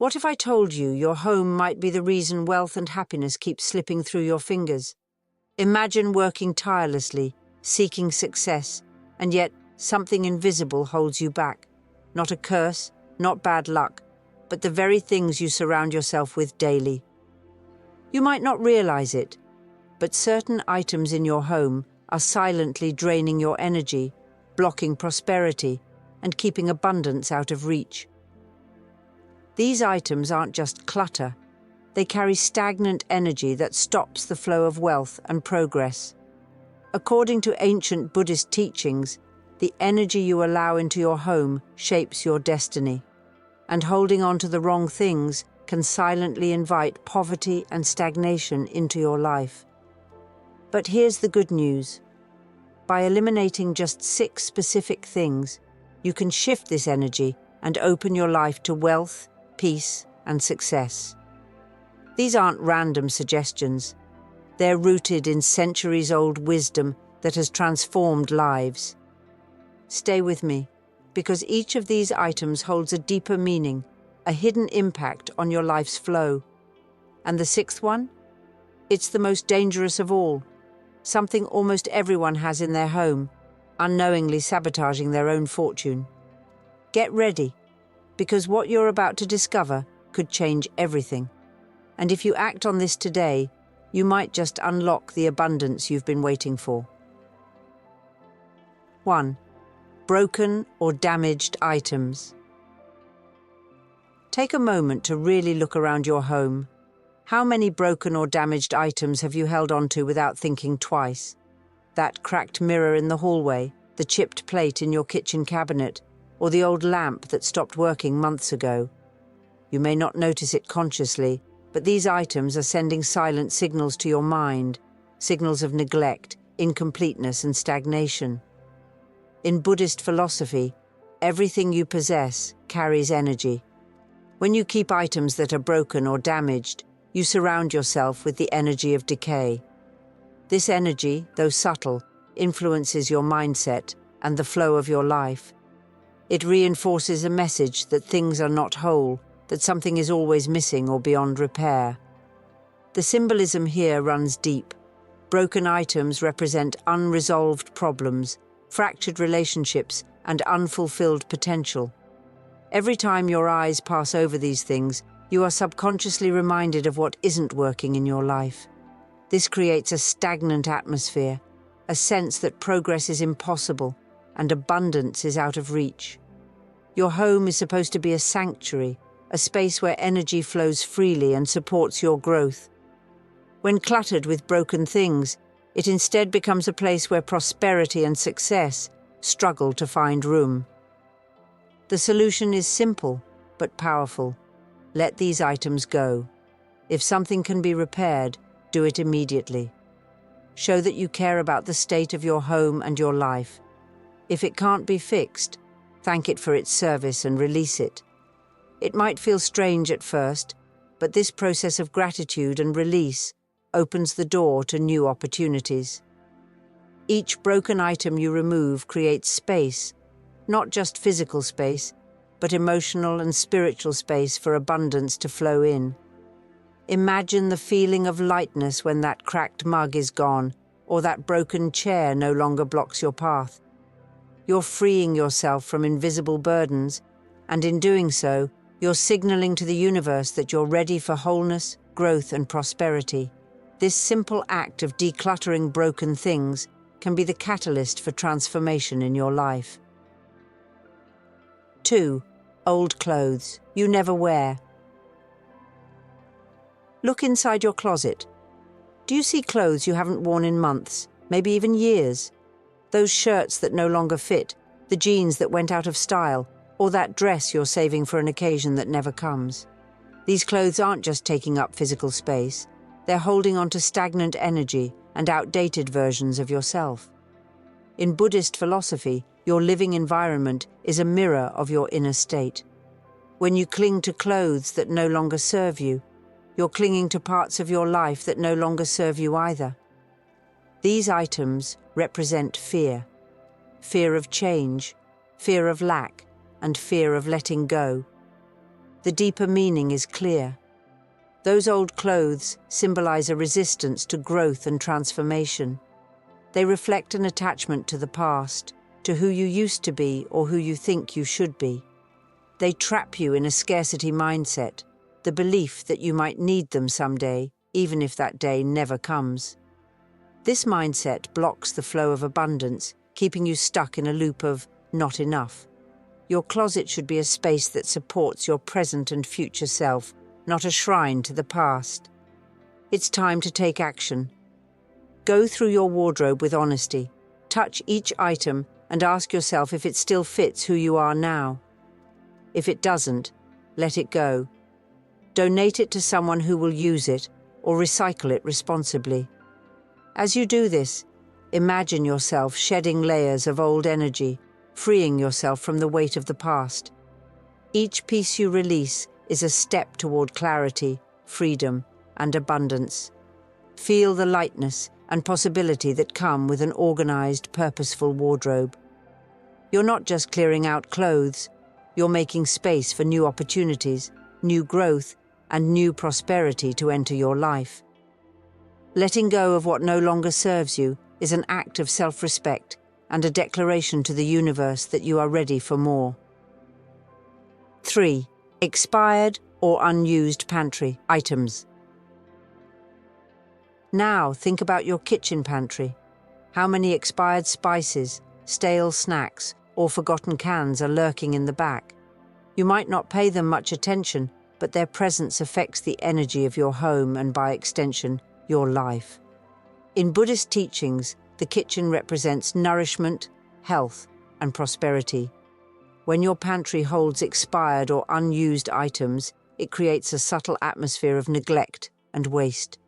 What if I told you your home might be the reason wealth and happiness keep slipping through your fingers? Imagine working tirelessly, seeking success, and yet something invisible holds you back. Not a curse, not bad luck, but the very things you surround yourself with daily. You might not realize it, but certain items in your home are silently draining your energy, blocking prosperity, and keeping abundance out of reach. These items aren't just clutter. They carry stagnant energy that stops the flow of wealth and progress. According to ancient Buddhist teachings, the energy you allow into your home shapes your destiny, and holding on to the wrong things can silently invite poverty and stagnation into your life. But here's the good news. By eliminating just 6 specific things, you can shift this energy and open your life to wealth, peace, and success. These aren't random suggestions. They're rooted in centuries-old wisdom that has transformed lives. Stay with me, because each of these items holds a deeper meaning, a hidden impact on your life's flow. And the 6th one? It's the most dangerous of all, something almost everyone has in their home, unknowingly sabotaging their own fortune. Get ready, because what you're about to discover could change everything. And if you act on this today, you might just unlock the abundance you've been waiting for. 1. Broken or damaged items. Take a moment to really look around your home. How many broken or damaged items have you held onto without thinking twice? That cracked mirror in the hallway, the chipped plate in your kitchen cabinet, or the old lamp that stopped working months ago. You may not notice it consciously, but these items are sending silent signals to your mind, signals of neglect, incompleteness, and stagnation. In Buddhist philosophy, everything you possess carries energy. When you keep items that are broken or damaged, you surround yourself with the energy of decay. This energy, though subtle, influences your mindset and the flow of your life. It reinforces a message that things are not whole, that something is always missing or beyond repair. The symbolism here runs deep. Broken items represent unresolved problems, fractured relationships, and unfulfilled potential. Every time your eyes pass over these things, you are subconsciously reminded of what isn't working in your life. This creates a stagnant atmosphere, a sense that progress is impossible and abundance is out of reach. Your home is supposed to be a sanctuary, a space where energy flows freely and supports your growth. When cluttered with broken things, it instead becomes a place where prosperity and success struggle to find room. The solution is simple but powerful. Let these items go. If something can be repaired, do it immediately. Show that you care about the state of your home and your life. If it can't be fixed, thank it for its service and release it. It might feel strange at first, but this process of gratitude and release opens the door to new opportunities. Each broken item you remove creates space, not just physical space, but emotional and spiritual space for abundance to flow in. Imagine the feeling of lightness when that cracked mug is gone, or that broken chair no longer blocks your path. You're freeing yourself from invisible burdens, and in doing so, you're signaling to the universe that you're ready for wholeness, growth, and prosperity. This simple act of decluttering broken things can be the catalyst for transformation in your life. 2. Old clothes you never wear. Look inside your closet. Do you see clothes you haven't worn in months, maybe even years? Those shirts that no longer fit, the jeans that went out of style, or that dress you're saving for an occasion that never comes. These clothes aren't just taking up physical space, they're holding on to stagnant energy and outdated versions of yourself. In Buddhist philosophy, your living environment is a mirror of your inner state. When you cling to clothes that no longer serve you, you're clinging to parts of your life that no longer serve you either. These items represent fear. Fear of change, fear of lack, and fear of letting go. the deeper meaning is clear. Those old clothes symbolize a resistance to growth and transformation. They reflect an attachment to the past, to who you used to be or who you think you should be. They trap you in a scarcity mindset, the belief that you might need them someday, even if that day never comes. This mindset blocks the flow of abundance, keeping you stuck in a loop of not enough. Your closet should be a space that supports your present and future self, not a shrine to the past. It's time to take action. Go through your wardrobe with honesty. Touch each item and ask yourself if it still fits who you are now. If it doesn't, let it go. Donate it to someone who will use it or recycle it responsibly. As you do this, imagine yourself shedding layers of old energy, freeing yourself from the weight of the past. Each piece you release is a step toward clarity, freedom, and abundance. Feel the lightness and possibility that come with an organized, purposeful wardrobe. You're not just clearing out clothes, you're making space for new opportunities, new growth, and new prosperity to enter your life. Letting go of what no longer serves you is an act of self-respect and a declaration to the universe that you are ready for more. 3. Expired or unused pantry items. Now think about your kitchen pantry. How many expired spices, stale snacks, or forgotten cans are lurking in the back? You might not pay them much attention, but their presence affects the energy of your home and, by extension, your life. In Buddhist teachings, the kitchen represents nourishment, health, and prosperity. When your pantry holds expired or unused items, it creates a subtle atmosphere of neglect and waste.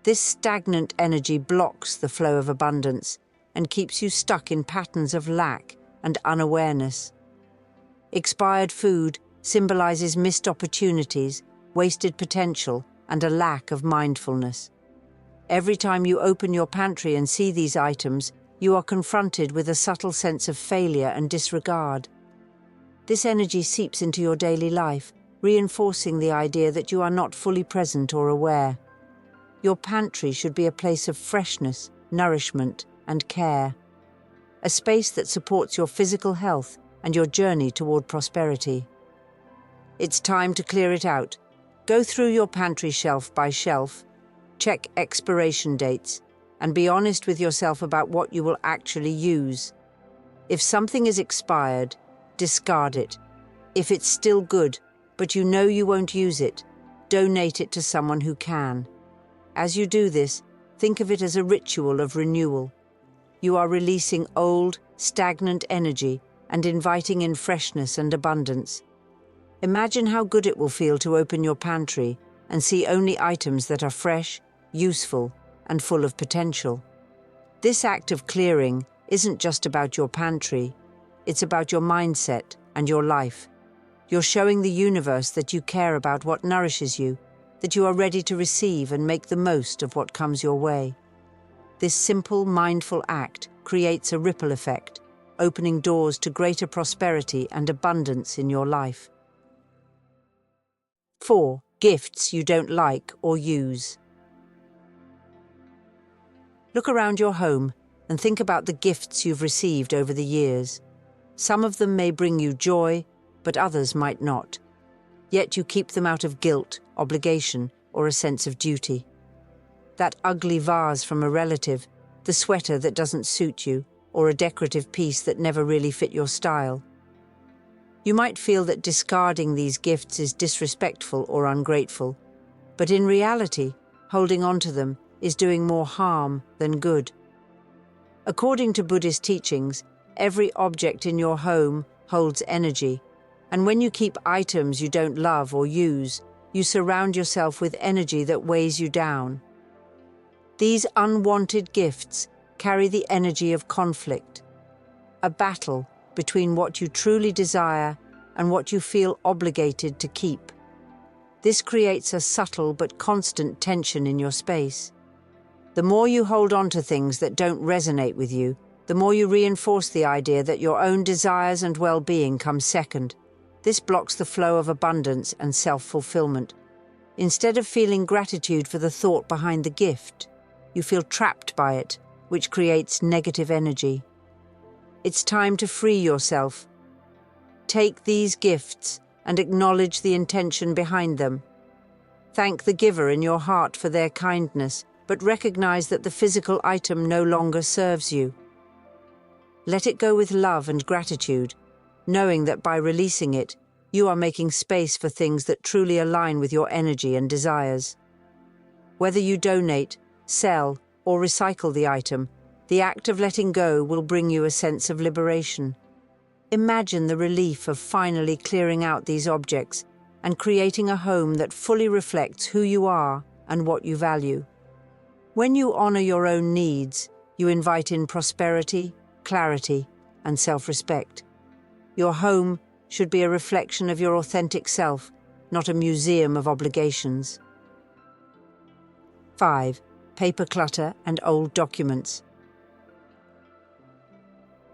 This stagnant energy blocks the flow of abundance and keeps you stuck in patterns of lack and unawareness. Expired food symbolizes missed opportunities, wasted potential, and a lack of mindfulness. Every time you open your pantry and see these items, you are confronted with a subtle sense of failure and disregard. This energy seeps into your daily life, reinforcing the idea that you are not fully present or aware. Your pantry should be a place of freshness, nourishment, and care. A space that supports your physical health and your journey toward prosperity. It's time to clear it out. Go through your pantry shelf by shelf, check expiration dates, and be honest with yourself about what you will actually use. If something is expired, discard it. If it's still good, but you know you won't use it, donate it to someone who can. As you do this, think of it as a ritual of renewal. You are releasing old, stagnant energy and inviting in freshness and abundance. Imagine how good it will feel to open your pantry and see only items that are fresh, useful, and full of potential. This act of clearing isn't just about your pantry, it's about your mindset and your life. You're showing the universe that you care about what nourishes you, that you are ready to receive and make the most of what comes your way. This simple, mindful act creates a ripple effect, opening doors to greater prosperity and abundance in your life. 4. Gifts you don't like or use. Look around your home and think about the gifts you've received over the years. Some of them may bring you joy, but others might not. Yet you keep them out of guilt, obligation, or a sense of duty. That ugly vase from a relative, the sweater that doesn't suit you, or a decorative piece that never really fit your style. You might feel that discarding these gifts is disrespectful or ungrateful, but in reality, holding on to them is doing more harm than good. According to Buddhist teachings, every object in your home holds energy, and when you keep items you don't love or use, you surround yourself with energy that weighs you down. These unwanted gifts carry the energy of conflict, a battle between what you truly desire and what you feel obligated to keep. This creates a subtle but constant tension in your space. The more you hold on to things that don't resonate with you, the more you reinforce the idea that your own desires and well-being come second. This blocks the flow of abundance and self-fulfillment. Instead of feeling gratitude for the thought behind the gift, you feel trapped by it, which creates negative energy. It's time to free yourself. Take these gifts and acknowledge the intention behind them. Thank the giver in your heart for their kindness, but recognize that the physical item no longer serves you. Let it go with love and gratitude, knowing that by releasing it, you are making space for things that truly align with your energy and desires. Whether you donate, sell, or recycle the item, the act of letting go will bring you a sense of liberation. Imagine the relief of finally clearing out these objects and creating a home that fully reflects who you are and what you value. When you honor your own needs, you invite in prosperity, clarity, and self-respect. Your home should be a reflection of your authentic self, not a museum of obligations. 5. Paper clutter and old documents.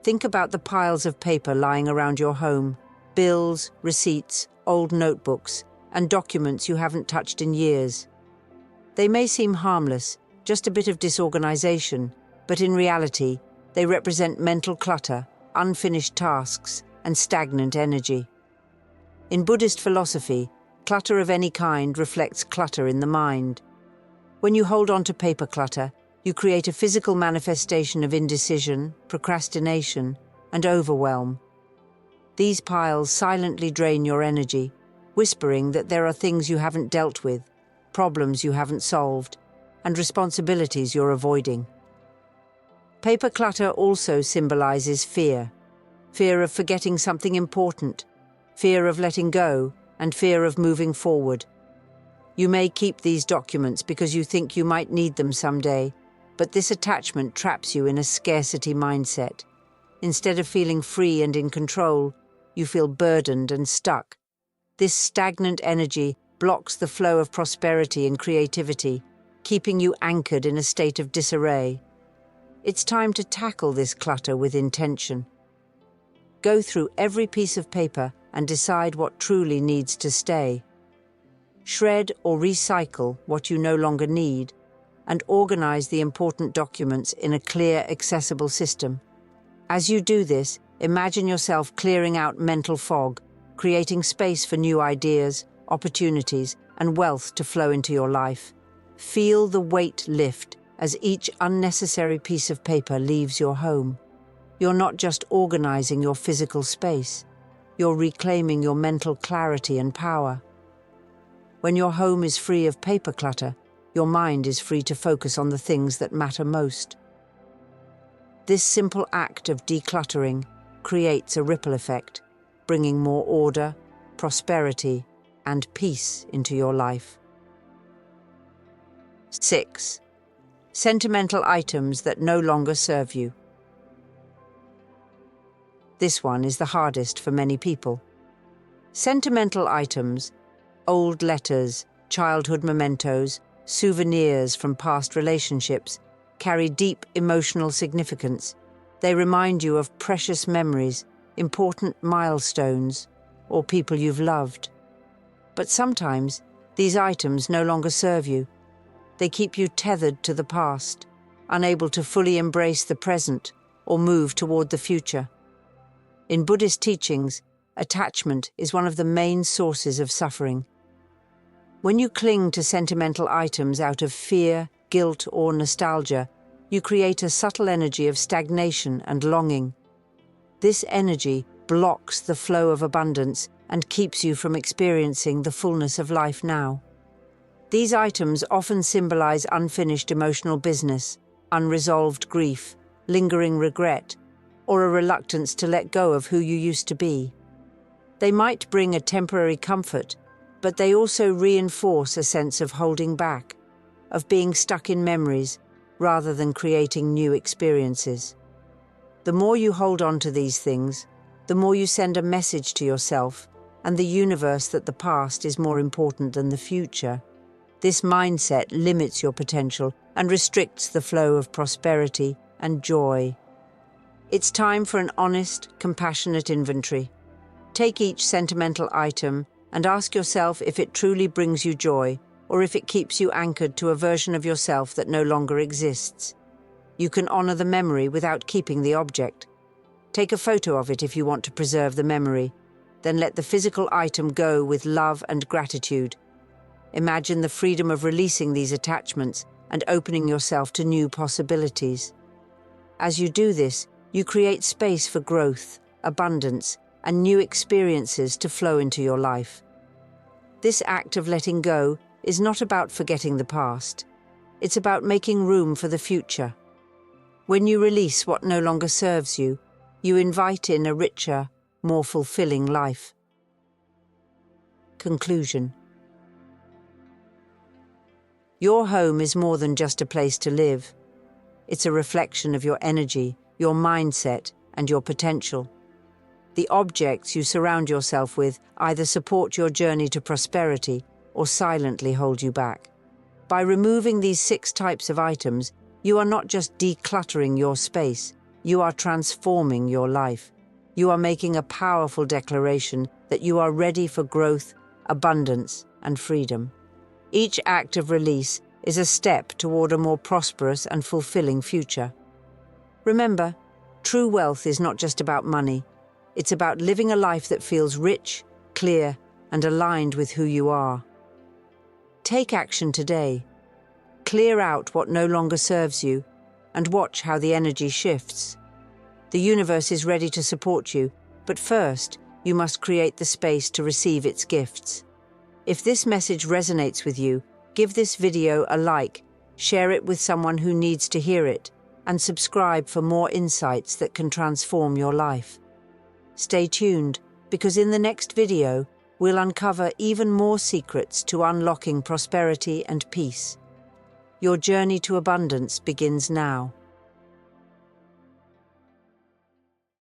Think about the piles of paper lying around your home: bills, receipts, old notebooks, and documents you haven't touched in years. They may seem harmless, just a bit of disorganization, but in reality, they represent mental clutter, unfinished tasks, and stagnant energy. In Buddhist philosophy, clutter of any kind reflects clutter in the mind. When you hold on to paper clutter, you create a physical manifestation of indecision, procrastination, and overwhelm. These piles silently drain your energy, whispering that there are things you haven't dealt with, problems you haven't solved, and responsibilities you're avoiding. Paper clutter also symbolizes fear. Fear of forgetting something important, fear of letting go, and fear of moving forward. You may keep these documents because you think you might need them someday, but this attachment traps you in a scarcity mindset. Instead of feeling free and in control, you feel burdened and stuck. This stagnant energy blocks the flow of prosperity and creativity, keeping you anchored in a state of disarray. It's time to tackle this clutter with intention. Go through every piece of paper and decide what truly needs to stay. Shred or recycle what you no longer need, and organize the important documents in a clear, accessible system. As you do this, imagine yourself clearing out mental fog, creating space for new ideas, opportunities, and wealth to flow into your life. Feel the weight lift as each unnecessary piece of paper leaves your home. You're not just organizing your physical space, you're reclaiming your mental clarity and power. When your home is free of paper clutter, your mind is free to focus on the things that matter most. This simple act of decluttering creates a ripple effect, bringing more order, prosperity, and peace into your life. 6. Sentimental items that no longer serve you. This one is the hardest for many people. Sentimental items, old letters, childhood mementos, souvenirs from past relationships, carry deep emotional significance. They remind you of precious memories, important milestones, or people you've loved. But sometimes, these items no longer serve you. They keep you tethered to the past, unable to fully embrace the present or move toward the future. In Buddhist teachings, attachment is one of the main sources of suffering. When you cling to sentimental items out of fear, guilt, or nostalgia, you create a subtle energy of stagnation and longing. This energy blocks the flow of abundance and keeps you from experiencing the fullness of life now. These items often symbolize unfinished emotional business, unresolved grief, lingering regret, or a reluctance to let go of who you used to be. They might bring a temporary comfort, but they also reinforce a sense of holding back, of being stuck in memories rather than creating new experiences. The more you hold on to these things, the more you send a message to yourself and the universe that the past is more important than the future. This mindset limits your potential and restricts the flow of prosperity and joy. It's time for an honest, compassionate inventory. Take each sentimental item and ask yourself if it truly brings you joy or if it keeps you anchored to a version of yourself that no longer exists. You can honor the memory without keeping the object. Take a photo of it if you want to preserve the memory. Then let the physical item go with love and gratitude. Imagine the freedom of releasing these attachments and opening yourself to new possibilities. As you do this, you create space for growth, abundance, and new experiences to flow into your life. This act of letting go is not about forgetting the past. It's about making room for the future. When you release what no longer serves you, you invite in a richer, more fulfilling life. Conclusion. Your home is more than just a place to live. It's a reflection of your energy, your mindset, and your potential. The objects you surround yourself with either support your journey to prosperity or silently hold you back. By removing these 6 types of items, you are not just decluttering your space, you are transforming your life. You are making a powerful declaration that you are ready for growth, abundance, and freedom. Each act of release is a step toward a more prosperous and fulfilling future. Remember, true wealth is not just about money. It's about living a life that feels rich, clear, and aligned with who you are. Take action today. Clear out what no longer serves you, and watch how the energy shifts. The universe is ready to support you, but first, you must create the space to receive its gifts. If this message resonates with you, give this video a like, share it with someone who needs to hear it, and subscribe for more insights that can transform your life. Stay tuned, because in the next video, we'll uncover even more secrets to unlocking prosperity and peace. Your journey to abundance begins now.